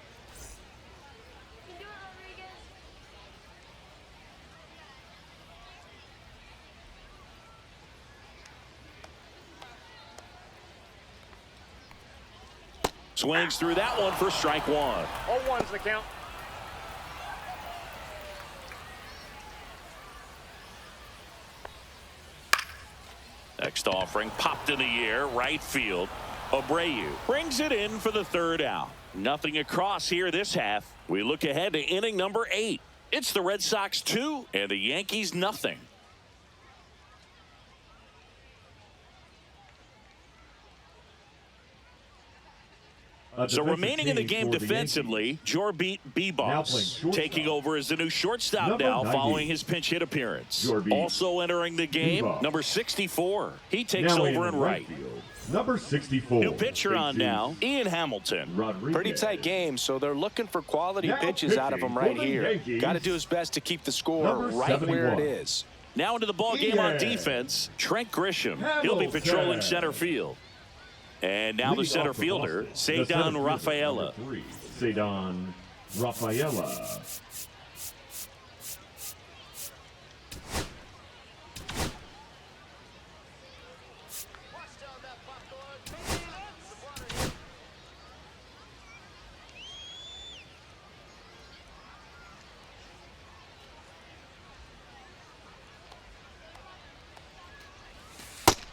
Swings through that one for strike one. All ones the count. Next offering popped in the air, right field. Abreu brings it in for the third out. Nothing across here this half. We look ahead to inning number 8. It's the Red Sox 2 and the Yankees nothing. So remaining in the game defensively, Jorbeat Bebos taking over as the new shortstop now following his pinch hit appearance. Also entering the game, number 64. He takes over in right. Number 64. New pitcher on now, Ian Hamilton. Pretty tight game, so they're looking for quality pitches out of him right here. Got to do his best to keep the score right where it is. Now into the ball game on defense, Trent Grisham. He'll be patrolling center field. And now the center fielder, Ceddanne Rafaela. Ceddanne Rafaela.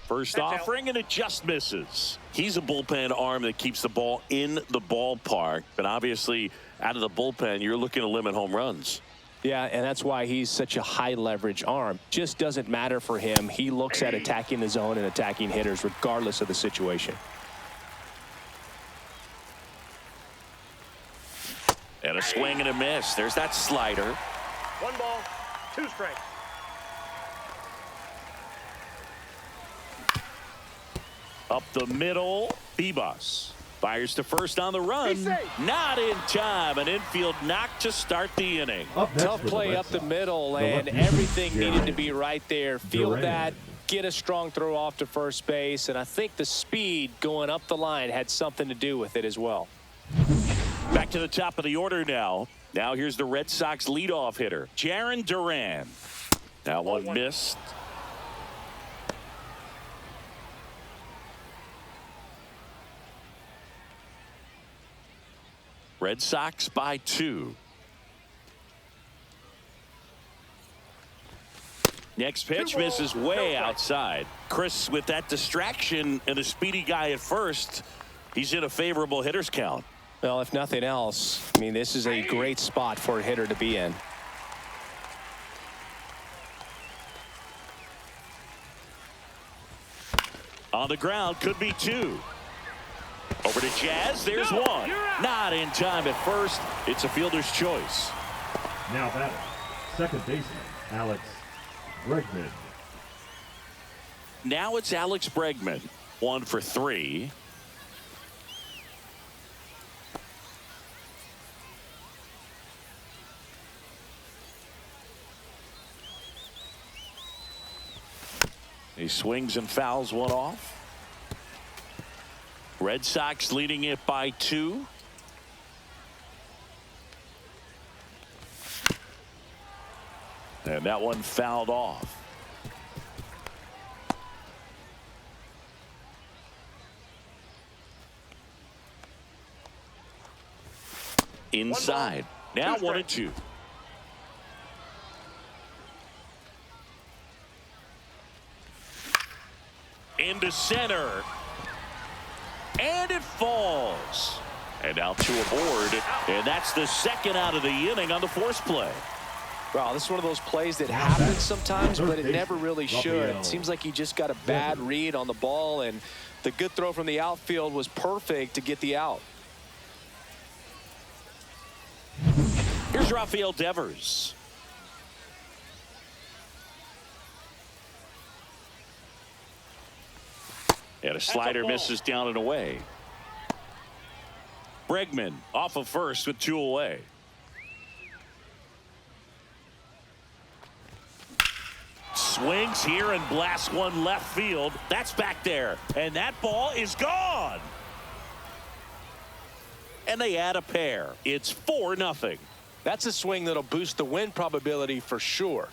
First offering, and it just misses. He's a bullpen arm that keeps the ball in the ballpark. But obviously, out of the bullpen, you're looking to limit home runs. Yeah, and that's why he's such a high leverage arm. Just doesn't matter for him. He looks at attacking the zone and attacking hitters regardless of the situation. And a swing and a miss. There's that slider. 1 ball, 2 strikes. Up the middle, Bebos fires to first on the run. Not in time. An infield knock to start the inning. Tough play up the middle, and everything needed to be right there. Feel that, get a strong throw off to first base, and I think the speed going up the line had something to do with it as well. Back to the top of the order now. Now here's the Red Sox leadoff hitter, Jarren Duran. That one missed. Red Sox by 2. Next pitch misses way outside. Chris, with that distraction and a speedy guy at first, he's in a favorable hitter's count. Well, if nothing else, I mean, this is a great spot for a hitter to be in. On the ground, could be 2. Over to Jazz, there's 1. Not in time at first. It's a fielder's choice. Now batting, second baseman, Alex Bregman. Now it's Alex Bregman. 1 for 3. He swings and fouls one off. Red Sox leading it by 2. And that one fouled off. Inside. Now 1-2. Into center. And it falls. And now 2 aboard. And that's the second out of the inning on the force play. Wow, this is one of those plays that happens sometimes, but it never really should. It seems like he just got a bad read on the ball, and the good throw from the outfield was perfect to get the out. Here's Rafael Devers. And a slider misses down and away. Bregman off of first with 2 away. Swings here and blasts one left field. That's back there. And that ball is gone. And they add a pair. It's 4-0. That's a swing that'll boost the win probability for sure.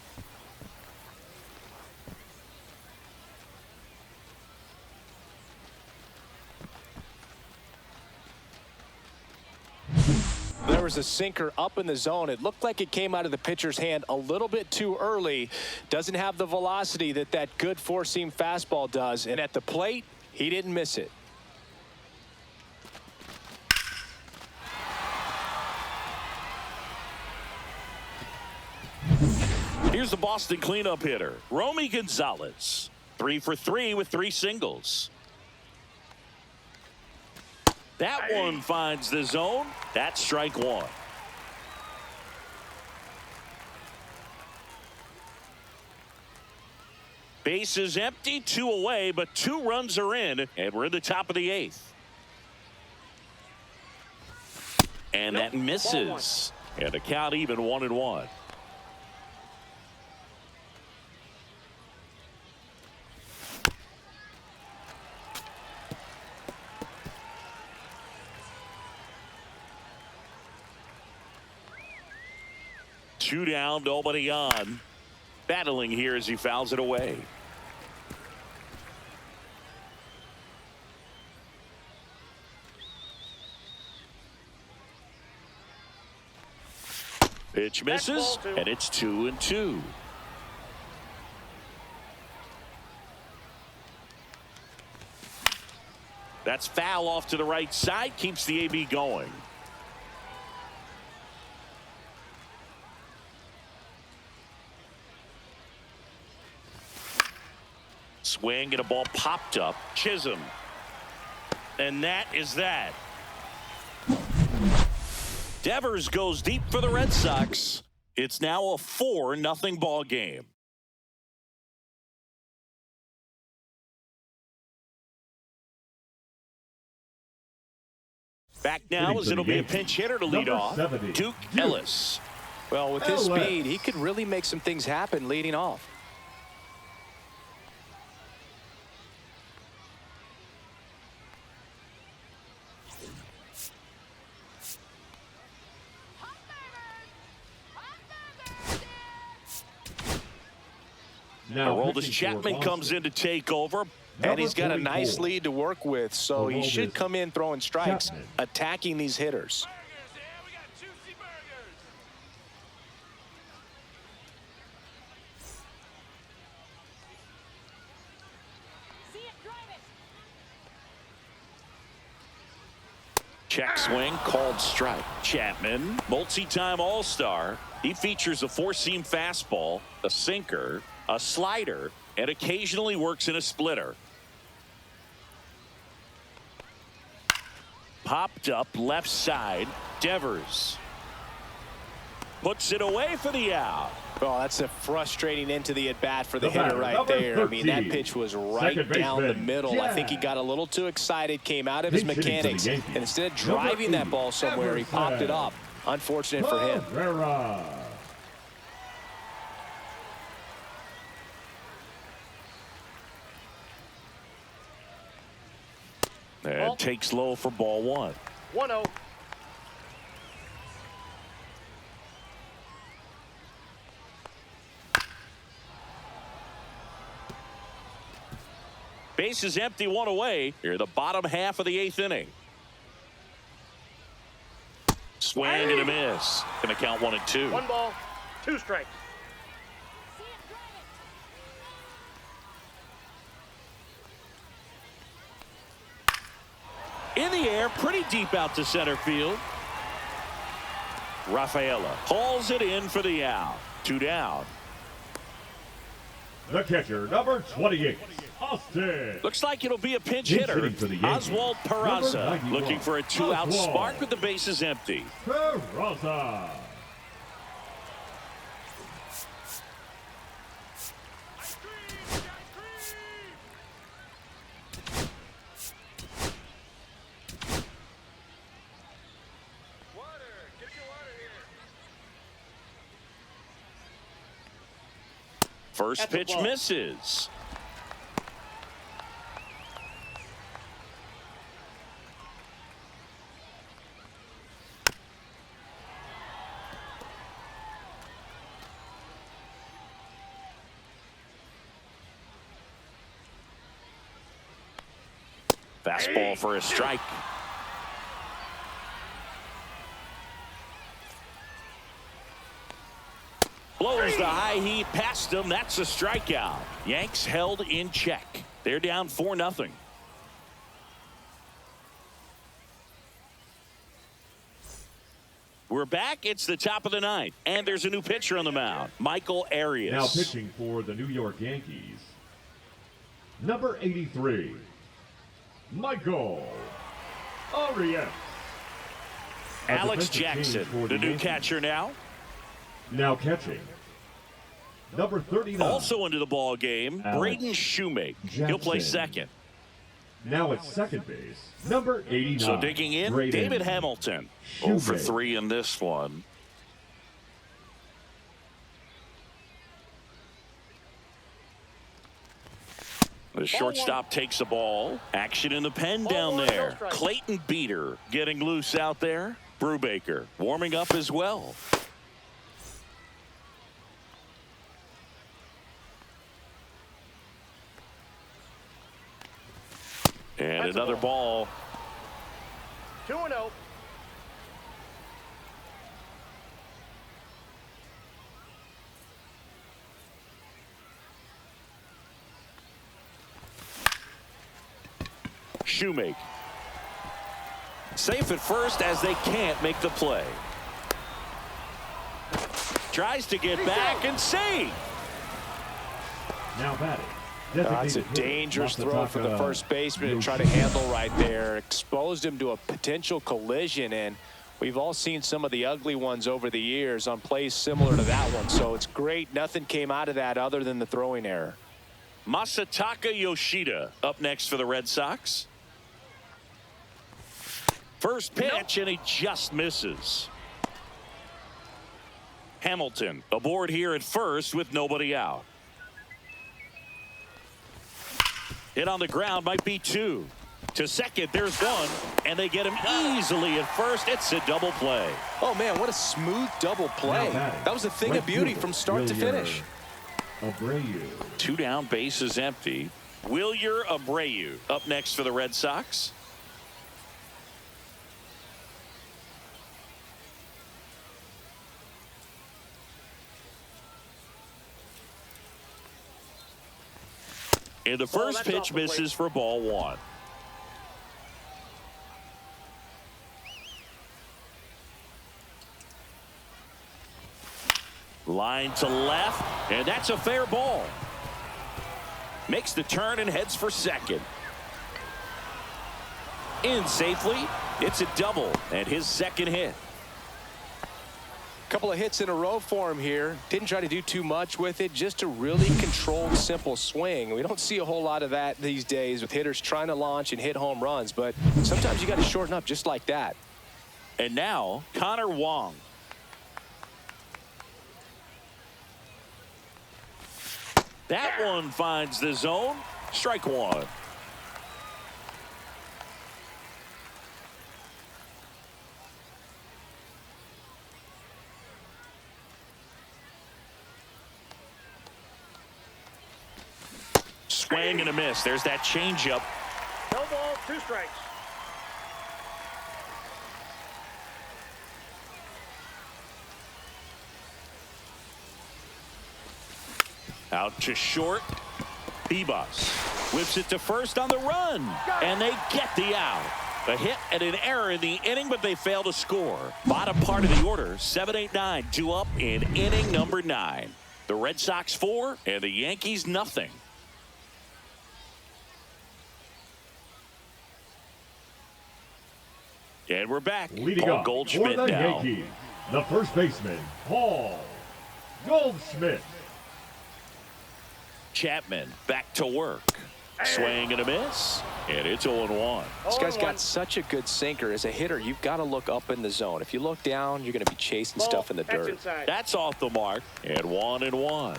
was a sinker up in the zone. It looked like it came out of the pitcher's hand a little bit too early. Doesn't have the velocity that that good four-seam fastball does. And at the plate, he didn't miss it. Here's the Boston cleanup hitter, Romy Gonzalez. 3 for 3 with 3 singles. That one finds the zone. That's strike 1. Base is empty, 2 away, but 2 runs are in, and we're in the top of the 8th. And that misses. And a count even 1-1. Two down, nobody on. Battling here as he fouls it away. Pitch misses, and it's 2-2. That's foul off to the right side, keeps the AB going. Swing and a ball popped up. Chisholm. And that is that. Devers goes deep for the Red Sox. It's now a 4-0 ball game. Back now as it'll be a pinch hitter to lead off. Duke Ellis. Well, with his speed, he could really make some things happen leading off. Now, Aroldis Chapman comes in to take over. And he's got a nice lead to work with, so he should come in throwing strikes, Chapman. attacking these hitters. Check swing, called strike. Chapman, multi-time All-Star. He features a four-seam fastball, a sinker, a slider, and occasionally works in a splitter. Popped up left side. Devers puts it away for the out. Well, that's a frustrating end to the at-bat for the hitter right there. I mean, that pitch was right down the middle. I think he got a little too excited, came out of his mechanics, and instead of driving that ball somewhere, he popped it up. Unfortunate for him. And takes low for ball one. 1-0. Base is empty, one away. Here, the bottom half of the 8th inning. Swing and a miss. Gonna count 1-2. 1 ball, 2 strikes. In the air, pretty deep out to center field. Rafaela hauls it in for the out. 2 down. The catcher, number 28, Austin. Looks like it'll be a pinch hitter. Oswald Peraza looking for a 2-out spark with the bases empty. Peraza. First pitch misses. Fastball for a strike. Blows the high heat past him. That's a strikeout. Yanks held in check. They're down 4-0. We're back. It's the top of the ninth. And there's a new pitcher on the mound. Michael Arias. Now pitching for the New York Yankees, number 83, Michael Arias. Alex Jackson, the new catcher now. Now catching, number 39. Also into the ball game, Braden Shoemake. He'll play second. Now at second base, number 89. So digging in, David Hamilton. 0 for 3 in this one. The shortstop takes the ball. Action in the pen down there. Clayton Beater getting loose out there. Brubaker warming up as well. And That's another ball. 2-0. Shoemake. Safe at first as they can't make the play. Tries to get back and save. Now batting. That's a dangerous throw for the first baseman to try to handle right there. Exposed him to a potential collision, and we've all seen some of the ugly ones over the years on plays similar to that one. So it's great. Nothing came out of that other than the throwing error. Masataka Yoshida up next for the Red Sox. First pitch, and he just misses. Hamilton aboard here at first with nobody out. Hit on the ground, might be 2. To second, there's 1, and they get him easily at first. It's a double play. Oh, man, what a smooth double play. That was a thing of beauty from start to finish. Abreu. 2 down, bases empty. Wilyer Abreu up next for the Red Sox. And the first pitch misses for ball 1. Line to left, and that's a fair ball. Makes the turn and heads for second. In safely. It's a double and his second hit. Couple of hits in a row for him here. Didn't try to do too much with it, just a really controlled, simple swing. We don't see a whole lot of that these days with hitters trying to launch and hit home runs, but sometimes you got to shorten up just like that. And now Connor Wong. That one finds the zone. Strike 1. Swing and a miss. There's that changeup. No ball, 2 strikes. Out to short. Bebas whips it to first on the run. And they get the out. A hit and an error in the inning, but they fail to score. Bottom part of the order, 7-8-9, 2 up in inning number 9. The Red Sox 4 and the Yankees nothing. And we're back. Leading Paul up Goldschmidt for the now. Yankees, the first baseman, Paul Goldschmidt. Chapman back to work. Swing and a miss. And it's 0-1. This guy's got such a good sinker. As a hitter, you've got to look up in the zone. If you look down, you're going to be chasing stuff in the dirt. That's off the mark. And 1-1.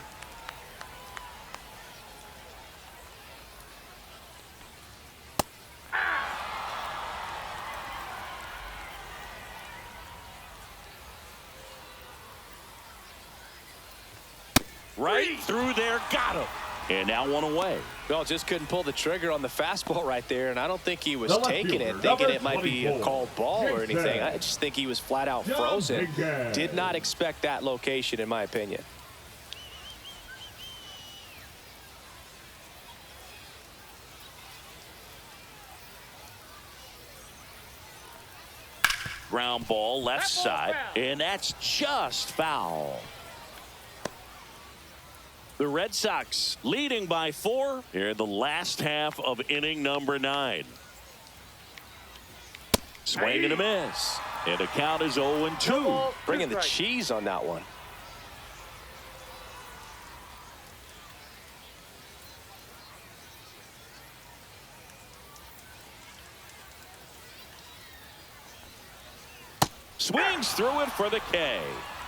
Right through there, got him. And now 1 away. Well, just couldn't pull the trigger on the fastball right there, and I don't think he was The left taking it, fielder, thinking number it might be a 24, called ball or anything. Jason. I just think he was flat out John frozen. Higgins. Did not expect that location, in my opinion. Ground ball left side, and that's just foul. The Red Sox leading by 4 here in the last half of inning number 9. Swing and a miss. And the count is 0-2. Bringing the cheese on that one. Swings through it for the K.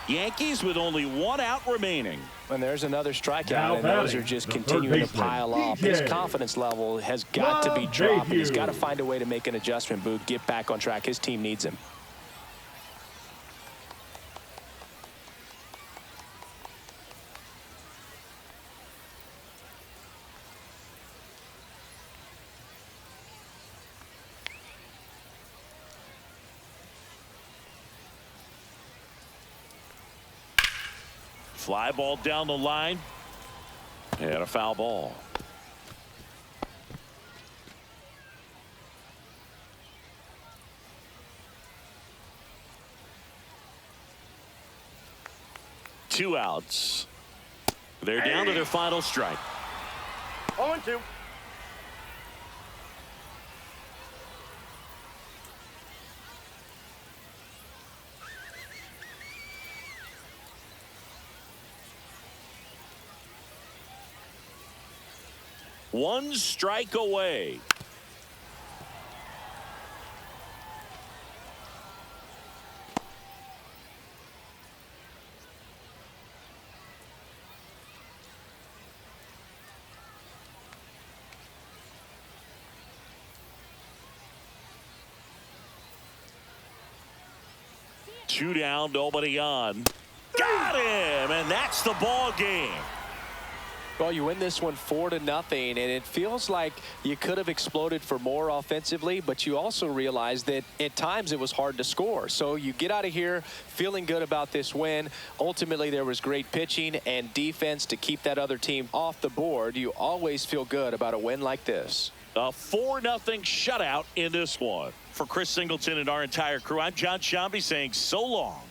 Yankees with only 1 out remaining. And there's another strikeout, Now and those batting, are just the third continuing to baseman, pile up. His DJ. confidence level has got to be dropping. He's got to Debut. find a way to make an adjustment, Boog, get back on track. His team needs him. Fly ball down the line. And a foul ball. Two outs. They're down to their final strike. 0-2. One strike away. Two down, nobody on. Got him, and that's the ball game. Well, you win this one 4-0, and it feels like you could have exploded for more offensively, but you also realize that at times it was hard to score. So you get out of here feeling good about this win. Ultimately, there was great pitching and defense to keep that other team off the board. You always feel good about a win like this. A 4-0 shutout in this one. For Chris Singleton and our entire crew, I'm John Shambi saying so long.